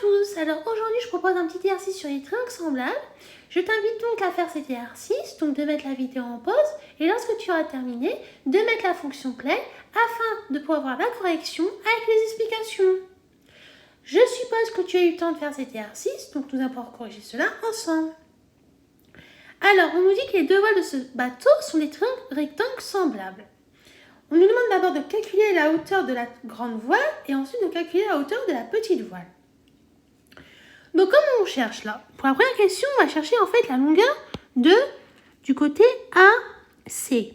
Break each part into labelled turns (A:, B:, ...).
A: tous, alors aujourd'hui je propose un petit exercice sur les triangles semblables. Je t'invite donc à faire cet exercice, donc de mettre la vidéo en pause et lorsque tu auras terminé, de mettre la fonction play afin de pouvoir voir la correction avec les explications. Je suppose que tu as eu le temps de faire cet exercice, donc nous allons pouvoir corriger cela ensemble. Alors, on nous dit que les deux voiles de ce bateau sont des triangles rectangles semblables. On nous demande d'abord de calculer la hauteur de la grande voile et ensuite de calculer la hauteur de la petite voile. Donc, comment on cherche là? Pour la première question, on va chercher en fait la longueur du côté AC.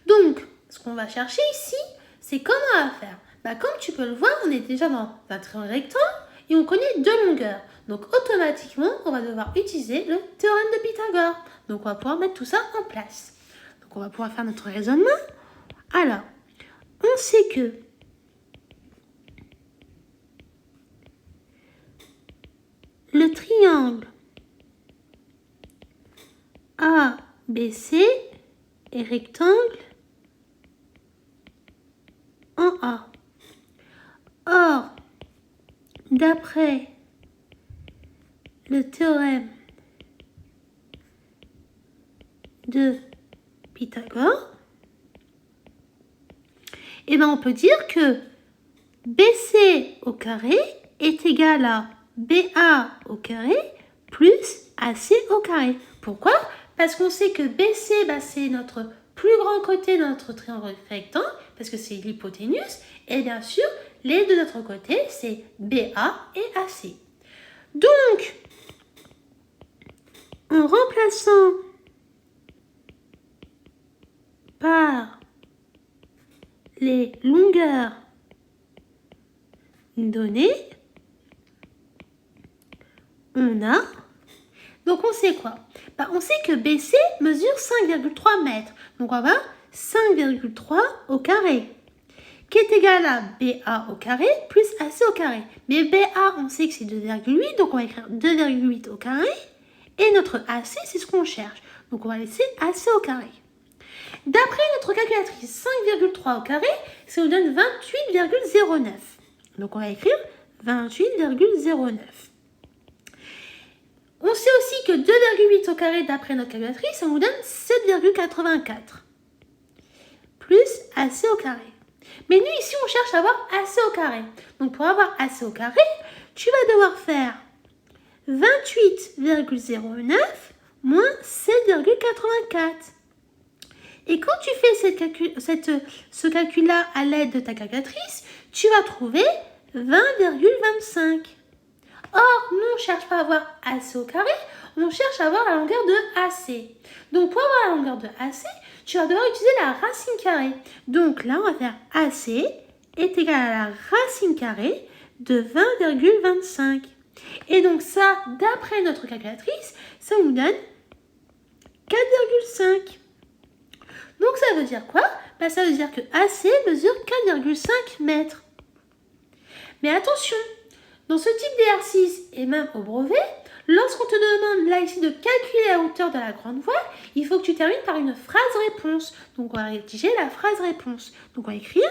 A: Donc, ce qu'on va chercher ici, c'est comment on va faire. Comme tu peux le voir, on est déjà dans un triangle rectangle et on connaît deux longueurs. Donc, automatiquement, on va devoir utiliser le théorème de Pythagore. Donc, on va pouvoir mettre tout ça en place. Donc, on va pouvoir faire notre raisonnement. Alors, on sait que le triangle ABC est rectangle en A. Or, d'après le théorème de Pythagore, on peut dire que BC au carré est égal à BA au carré plus AC au carré. Pourquoi? Parce qu'on sait que BC, c'est notre plus grand côté de notre triangle rectangle, parce que c'est l'hypoténuse, et bien sûr, les deux autres côtés, c'est BA et AC. Donc, en remplaçant par les longueurs données, on a... Donc, on sait quoi? On sait que BC mesure 5,3 mètres. Donc, on va avoir 5,3 au carré, qui est égal à BA au carré plus AC au carré. Mais BA, on sait que c'est 2,8, donc on va écrire 2,8 au carré. Et notre AC, c'est ce qu'on cherche. Donc, on va laisser AC au carré. D'après notre calculatrice, 5,3 au carré, ça nous donne 28,09. Donc, on va écrire 28,09. On sait aussi que 2,8 au carré, d'après notre calculatrice, ça nous donne 7,84. Plus AC au carré. Mais nous, ici, on cherche à avoir AC au carré. Donc, pour avoir AC au carré, tu vas devoir faire 28,09 moins 7,84. Et quand tu fais ce calcul-là à l'aide de ta calculatrice, tu vas trouver 20,25. Or, nous, on ne cherche pas à avoir AC au carré, on cherche à avoir la longueur de AC. Donc, pour avoir la longueur de AC, tu vas devoir utiliser la racine carrée. Donc, là, on va faire AC est égal à la racine carrée de 20,25. Et donc, ça, d'après notre calculatrice, ça nous donne 4,5. Donc, ça veut dire quoi? Ça veut dire que AC mesure 4,5 mètres. Mais attention, dans ce type d'exercice, et même au brevet, lorsqu'on te demande là ici de calculer la hauteur de la grande voile, il faut que tu termines par une phrase-réponse. Donc, on va rédiger la phrase-réponse. Donc, on va écrire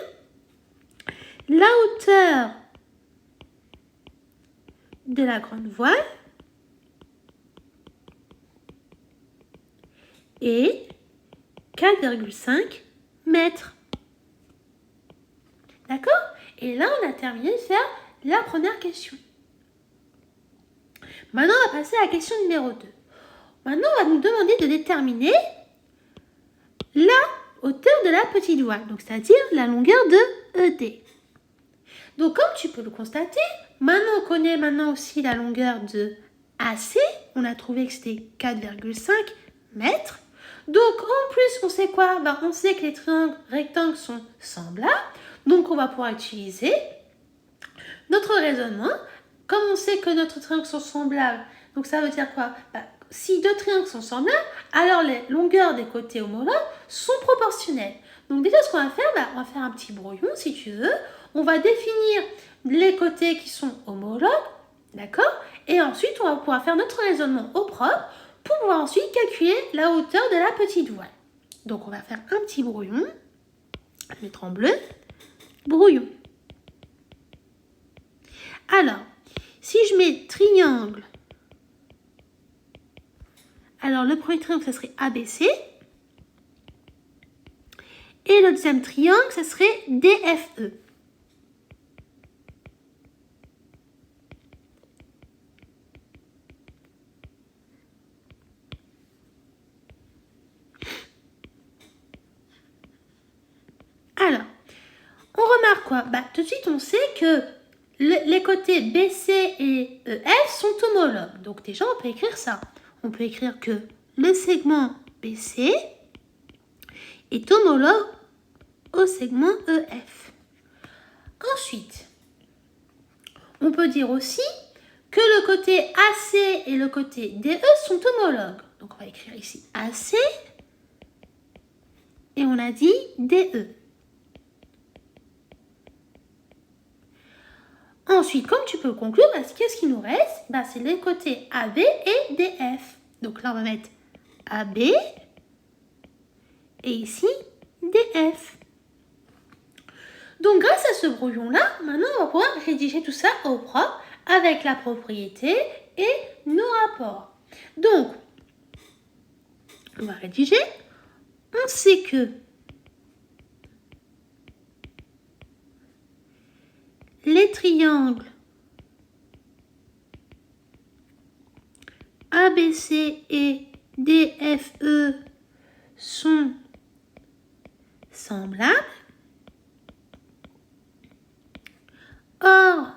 A: la hauteur de la grande voile est 4,5 mètres. D'accord? Et là, on a terminé de faire la première question. Maintenant, on va passer à la question numéro 2. Maintenant, on va nous demander de déterminer la hauteur de la petite voile, donc c'est-à-dire la longueur de ED. Donc, comme tu peux le constater, maintenant on connaît aussi la longueur de AC. On a trouvé que c'était 4,5 mètres. Donc, en plus, on sait quoi? On sait que les triangles rectangles sont semblables. Donc, on va pouvoir utiliser notre raisonnement. Comme on sait que notre triangle sont semblables, donc ça veut dire quoi? Si deux triangles sont semblables, alors les longueurs des côtés homologues sont proportionnelles. Donc déjà, ce qu'on va faire, on va faire un petit brouillon, si tu veux. On va définir les côtés qui sont homologues, d'accord? Et ensuite, on va pouvoir faire notre raisonnement au propre pour pouvoir ensuite calculer la hauteur de la petite voile. Donc, on va faire un petit brouillon. Je vais mettre en bleu. Brouillon. Alors, si je mets triangle, alors le premier triangle, ça serait ABC. Et le deuxième triangle, ça serait DFE. Alors, on remarque quoi? Tout de suite, on sait que les côtés BC et EF sont homologues. Donc déjà, on peut écrire ça. On peut écrire que le segment BC est homologue au segment EF. Ensuite, on peut dire aussi que le côté AC et le côté DE sont homologues. Donc on va écrire ici AC et on a dit DE. Ensuite, comme tu peux conclure, qu'est-ce qui nous reste? C'est les côtés AB et DF. Donc là, on va mettre AB et ici DF. Donc grâce à ce brouillon-là, maintenant on va pouvoir rédiger tout ça au propre avec la propriété et nos rapports. Donc, on va rédiger. On sait que les triangles ABC et DFE sont semblables. Or,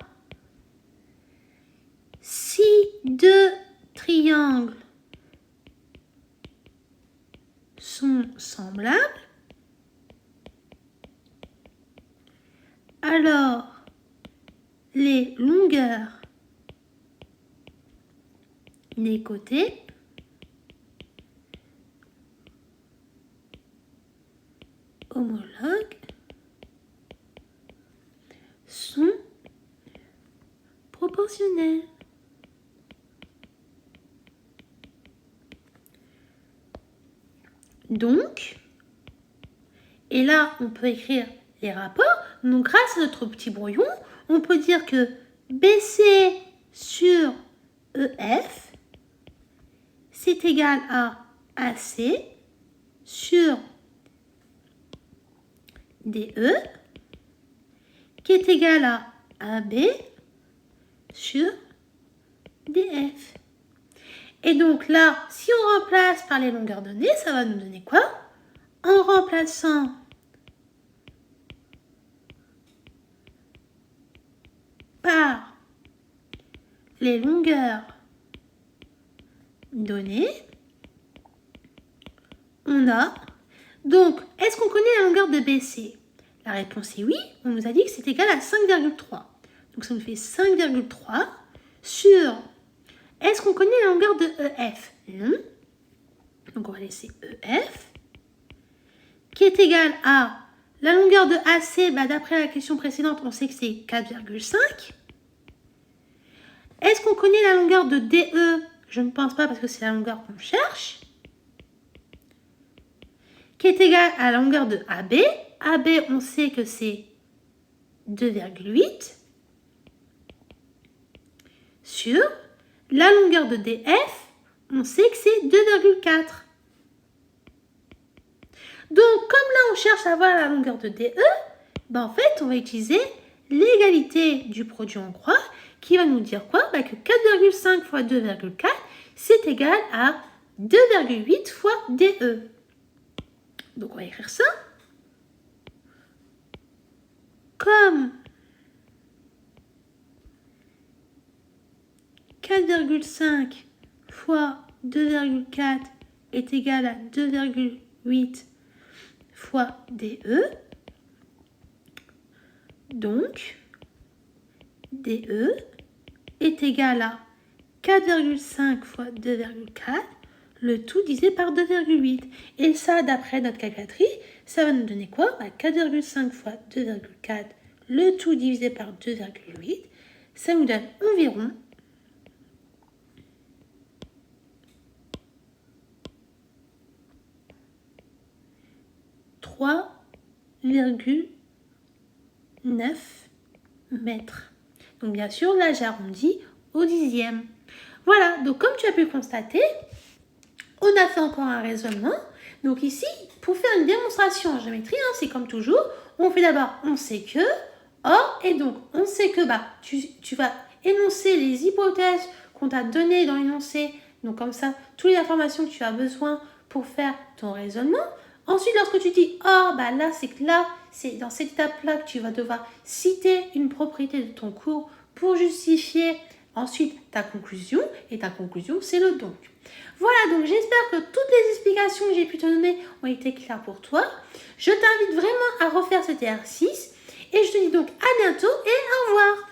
A: si deux triangles sont semblables, alors les longueurs des côtés homologues sont proportionnelles. Donc, et là, on peut écrire les rapports. Donc, grâce à notre petit brouillon, on peut dire que BC sur EF, c'est égal à AC sur DE, qui est égal à AB sur DF. Et donc là, si on remplace par les longueurs données, ça va nous donner quoi? En remplaçant par les longueurs données, on a... Donc, est-ce qu'on connaît la longueur de BC? La réponse est oui. On nous a dit que c'est égal à 5,3. Donc, ça nous fait 5,3 sur... Est-ce qu'on connaît la longueur de EF? Non. Donc, on va laisser EF, qui est égal à la longueur de AC. D'après la question précédente, on sait que c'est 4,5. Est-ce qu'on connaît la longueur de DE? Je ne pense pas parce que c'est la longueur qu'on cherche. Qui est égale à la longueur de AB. AB, on sait que c'est 2,8 sur la longueur de DF, on sait que c'est 2,4. Donc, comme là, on cherche à avoir la longueur de DE, en fait, on va utiliser l'égalité du produit en croix qui va nous dire quoi? Que 4,5 fois 2,4, c'est égal à 2,8 fois DE. Donc, on va écrire ça comme 4,5 fois 2,4 est égal à 2,8 fois DE. Donc, DE est égal à 4,5 fois 2,4, le tout divisé par 2,8. Et ça, d'après notre calculatrice, ça va nous donner quoi? 4,5 fois 2,4, le tout divisé par 2,8, ça nous donne environ 3,9 mètres. Donc bien sûr, là j'arrondis au 10e. Voilà, donc comme tu as pu constater, on a fait encore un raisonnement. Donc ici, pour faire une démonstration en géométrie, hein, c'est comme toujours, on fait d'abord on sait que, or, et donc on sait que tu vas énoncer les hypothèses qu'on t'a données dans l'énoncé. Donc comme ça, toutes les informations que tu as besoin pour faire ton raisonnement. Ensuite, lorsque tu dis or, là c'est dans cette étape-là que tu vas devoir citer une propriété de ton cours pour justifier ensuite ta conclusion. Et ta conclusion, c'est le donc. Voilà, donc j'espère que toutes les explications que j'ai pu te donner ont été claires pour toi. Je t'invite vraiment à refaire cet exercice et je te dis donc à bientôt et au revoir.